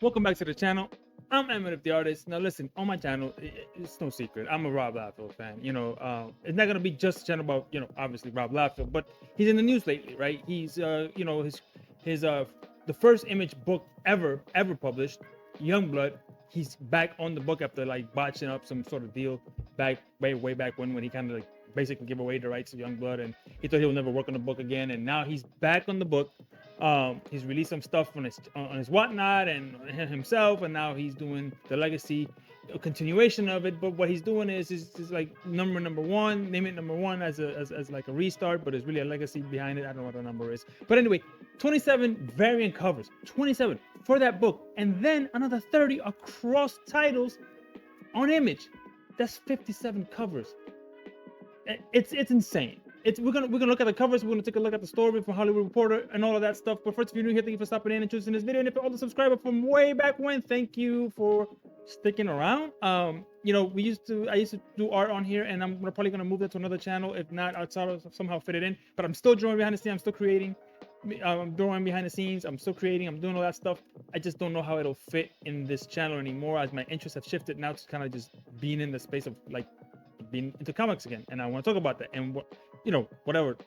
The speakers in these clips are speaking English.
Welcome back to the channel. I'm Emmett the Artist. Now listen, on my channel, it's no secret, I'm a Rob Liefeld fan. It's not gonna be just a channel about, obviously Rob Liefeld, but he's in the news lately, right? He's his the first Image book ever published, Youngblood. He's back on the book after like botching up some sort of deal back way back when he kind of like basically gave away the rights to Youngblood, and he thought he would never work on the book again, and now he's back on the book. He's released some stuff on his whatnot and himself, and now he's doing the legacy continuation of it. But what he's doing is like number one, name it number one as like a restart, but it's really a legacy behind it. I don't know what the number is, but anyway, 27 variant covers, 27 for that book, and then another 30 across titles on Image. That's 57 covers. It's insane. We're gonna look at the covers. We're gonna take a look at the story from Hollywood Reporter and all of that stuff. But first, if you're new here, thank you for stopping in and choosing this video. And if you're also a subscriber from way back when, thank you for sticking around. I used to do art on here, and I'm probably gonna move that to another channel. If not, I'll somehow fit it in. But I'm still drawing behind the scenes. I'm still creating. I'm drawing behind the scenes. I'm still creating. I'm doing all that stuff. I just don't know how it'll fit in this channel anymore, as my interests have shifted now to kind of just being in the space of like being into comics again. And I want to talk about that and whatever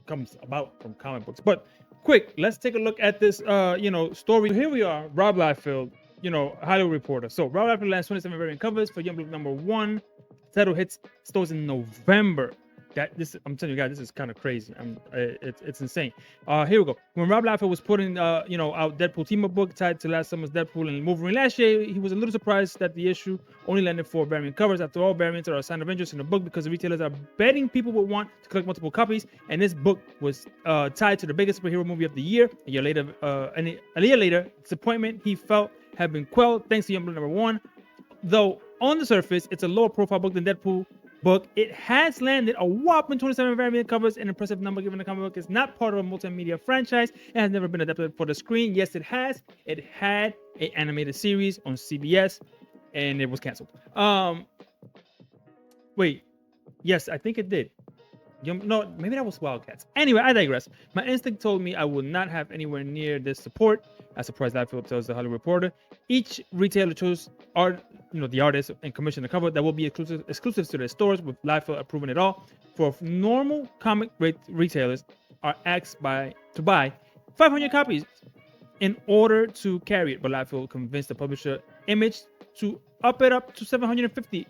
comes about from comic books. But quick, let's take a look at this story. Here we are, Rob Liefeld, Hollywood Reporter. So Rob Liefeld lands 27 variant covers for Youngblood #1. Title hits stores in November. I'm telling you guys, this is kind of crazy. It's insane. Here we go. When Rob Liefeld was putting out Deadpool team-up book tied to last summer's Deadpool and Wolverine last year, he was a little surprised that the issue only landed 4 variant covers. After all, variants are a sign of interest in the book because the retailers are betting people would want to collect multiple copies. And this book was tied to the biggest superhero movie of the year. A year later, disappointment he felt had been quelled thanks to Youngblood #1. Though on the surface, it's a lower profile book than Deadpool book, it has landed a whopping 27 variant covers, an impressive number given the comic book is not part of a multimedia franchise. It has never been adapted for the screen. Yes, it has. It had an animated series on CBS, and it was canceled. Wait, yes, I think it did. No, maybe that was Wildcats. Anyway, I digress. My instinct told me I would not have anywhere near this support. I surprised Liefeld tells the Hollywood Reporter. Each retailer chose the artist and commission the cover that will be exclusive to their stores, with Liefeld approving it all. For normal comic retailers are asked to buy 500 copies in order to carry it, but Liefeld convinced the publisher Image to up to 750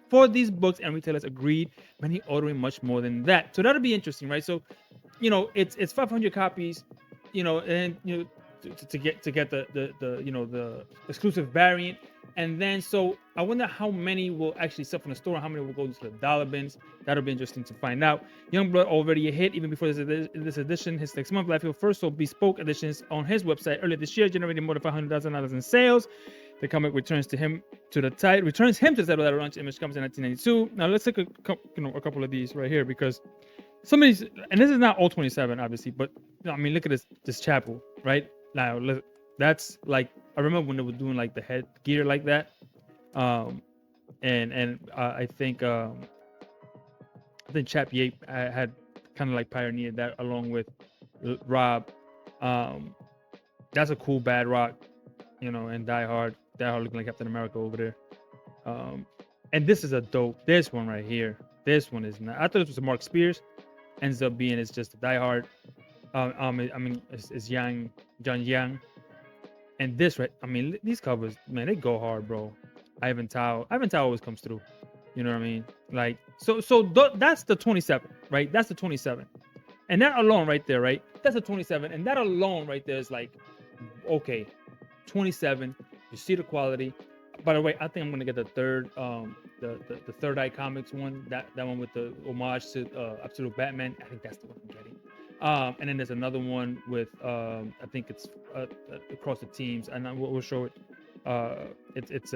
for these books, and retailers agreed, many ordering much more than that. So that'll be interesting, right? So, it's 500 copies, and to get the exclusive variant, and then so I wonder how many will actually sell from the store, how many will go to the dollar bins. That'll be interesting to find out. Youngblood already a hit even before this edition his next month. Liefeld first sold bespoke editions on his website earlier this year, generating more than $500,000 in sales. The comic returns him to the title that launched Image Comics in 1992. Now let's take a couple of these right here, because some of these, and this is not all 27 obviously, but I mean, look at this chapel right now. That's like, I remember when they were doing like the head gear like that, and I think Chap Yape had kind of like pioneered that along with Rob. That's a cool Bad Rock, and Die Hard looking like Captain America over there. And this is a dope. This one right here. This one is not. I thought it was a Mark Spears. Ends up being it's just a Die Hard. It's John Yang. And this right. I mean, these covers, man, they go hard, bro. Ivan Tao always comes through. You know what I mean? Like that's the 27, right? That's the 27, and that alone right there, right? That's a 27, and that alone right there is like, okay, 27. You see the quality. By the way, I think I'm gonna get the third, the Third Eye Comics one. That one with the homage to Absolute Batman. I think that's the one I'm getting. And then there's another one with I think it's across the teams, and we'll show it. It's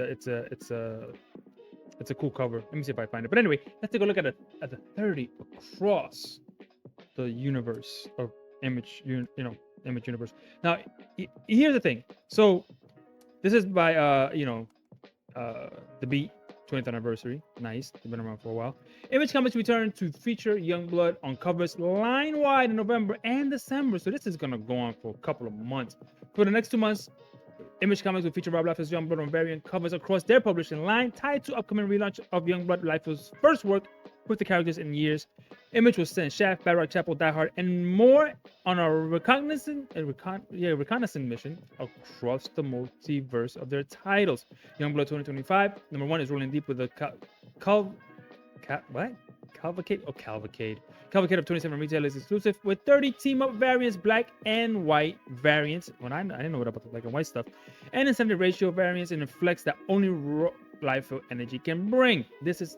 a cool cover. Let me see if I find it. But anyway, let's take a look at the 30 across the universe of Image. Image universe. Now, here's the thing. So this is by The Beat 20th anniversary. Nice. They've been around for a while. Image Comics return to feature Youngblood on covers line wide in November and December. So this is gonna go on for a couple of months. For the next 2 months, Image Comics will feature Rob Liefeld's Youngblood on variant covers across their publishing line, tied to upcoming relaunch of Youngblood, Liefeld's first work with the characters in years. Image will send Shaft, Batroc, Chapel, Die Hard, and more on a reconnaissance mission across the multiverse of their titles. Youngblood 2025, number 1 is rolling deep with a Cavalcade of 27 retailers exclusive with 30 team-up variants, black and white variants. Well, I didn't know about the black and white stuff. And incentive ratio variants, and reflects that only Liefeld energy can bring. This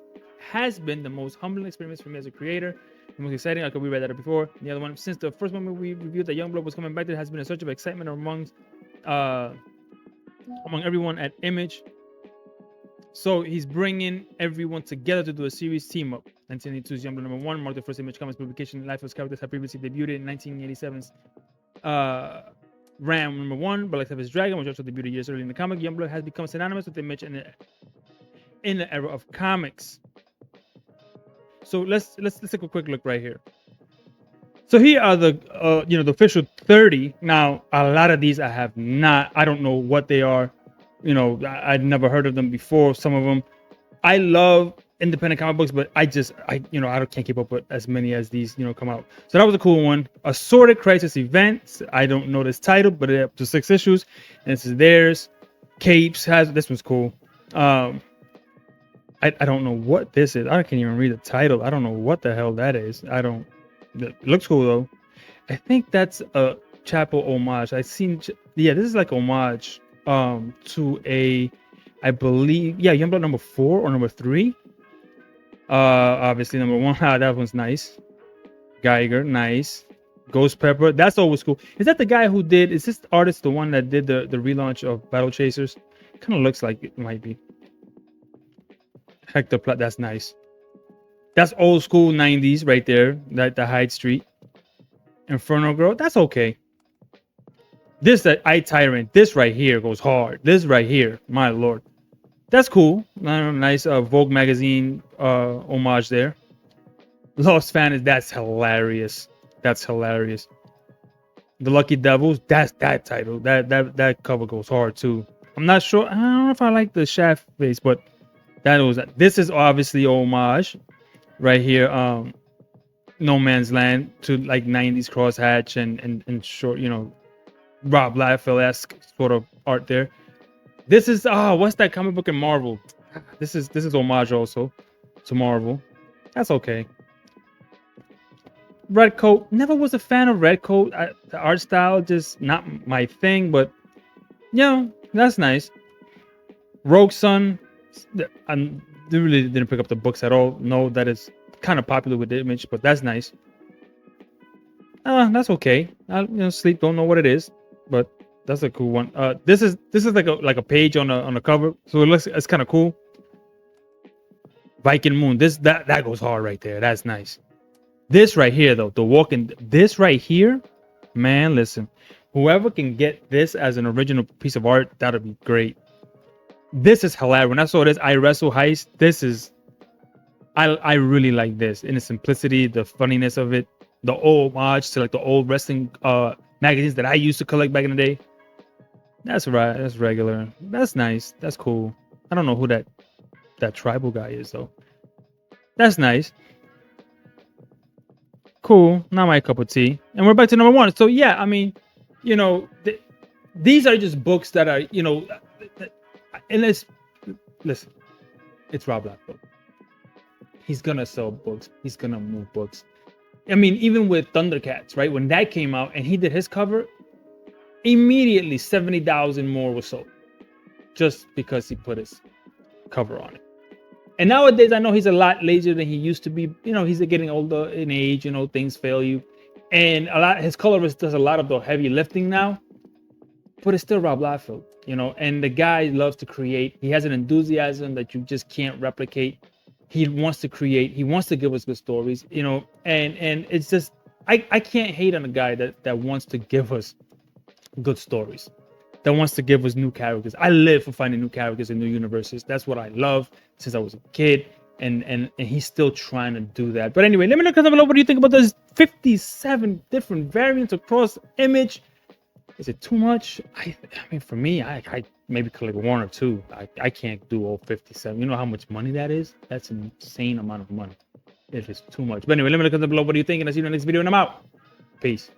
has been the most humbling experience for me as a creator. The most exciting, I could read that before. The other one, since the first moment we reviewed that Youngblood was coming back, there has been a surge of excitement among everyone at Image. So he's bringing everyone together to do a series team up. 1982's Youngblood number 1 marked the first Image Comics publication. Liefeld's characters had previously debuted in 1987's Ram number 1, but like his Dragon, which also debuted years earlier in the comic, Youngblood has become synonymous with Image in the era of comics. So let's take a quick look right here. So here are the the official 30. Now a lot of these I don't know what they are. I'd never heard of them before. Some of them, I love independent comic books, but I can't keep up with as many as these come out. So that was a cool one. Assorted Crisis Events. I don't know this title, but it's up to 6 issues, and this is theirs. Capes has this one's cool. I don't know what this is. I can't even read the title. I don't know what the hell that is. It looks cool though. I think that's a Chapel homage. This is like homage to I believe Youngblood number 4 or number 3. Obviously number 1. That one's nice. Geiger, nice. Ghost Pepper, that's always cool. Is that the guy who did? Is this artist the one that did the relaunch of Battle Chasers? Kind of looks like it might be. Hector Platt, that's nice. That's old school 90s right there. The Hyde Street. Inferno Girl, that's okay. This Tyrant, this right here goes hard. This right here, my lord, that's cool. Nice Vogue magazine homage there. Lost Fan, that's hilarious. That's hilarious. The Lucky Devils, that's that title. That cover goes hard too. I'm not sure. I don't know if I like the Shaft face, but this is obviously homage right here. No Man's Land to like 90s crosshatch and short, Rob Liefeld-esque sort of art there. This is what's that comic book in Marvel? This is homage also to Marvel. That's okay. Red Coat, never was a fan of Red Coat. The art style just not my thing, but that's nice. Rogue Sun, I really didn't pick up the books at all. No, that is kind of popular with the Image, but that's nice. That's okay. Sleep, don't know what it is, but that's a cool one. This is like a page on a cover, so it's kind of cool. Viking Moon, that goes hard right there. That's nice. This right here though, this right here, man, listen, whoever can get this as an original piece of art, that'll be great. This is hilarious. When I saw this I Wrestle Heist, I really like this in the simplicity, the funniness of it, the old homage to like the old wrestling magazines that I used to collect back in the day. That's right. That's regular. That's nice. That's cool. I don't know who that tribal guy is though. That's nice. Cool. Not my cup of tea. And we're back to number 1. So yeah, I mean, these are just books that are, and listen, it's Rob Liefeld. He's gonna sell books. He's gonna move books. I mean, even with Thundercats, right? When that came out and he did his cover, immediately 70,000 more was sold, just because he put his cover on it. And nowadays, I know he's a lot lazier than he used to be. He's getting older in age. Things fail you, and his colorist does a lot of the heavy lifting now. But it's still Rob Liefeld, And the guy loves to create. He has an enthusiasm that you just can't replicate. He wants to create. He wants to give us good stories, and it's just I can't hate on a guy that wants to give us good stories, that wants to give us new characters. I live for finding new characters in new universes. That's what I love since I was a kid, and he's still trying to do that. But anyway, let me know, because what do you think about those 57 different variants across Image? Is it too much? I mean, for me, I maybe collect one or two. I can't do all 57. You know how much money that is? That's an insane amount of money. It is too much. But anyway, let me know down below what do you think, and I'll see you in the next video, and I'm out. Peace.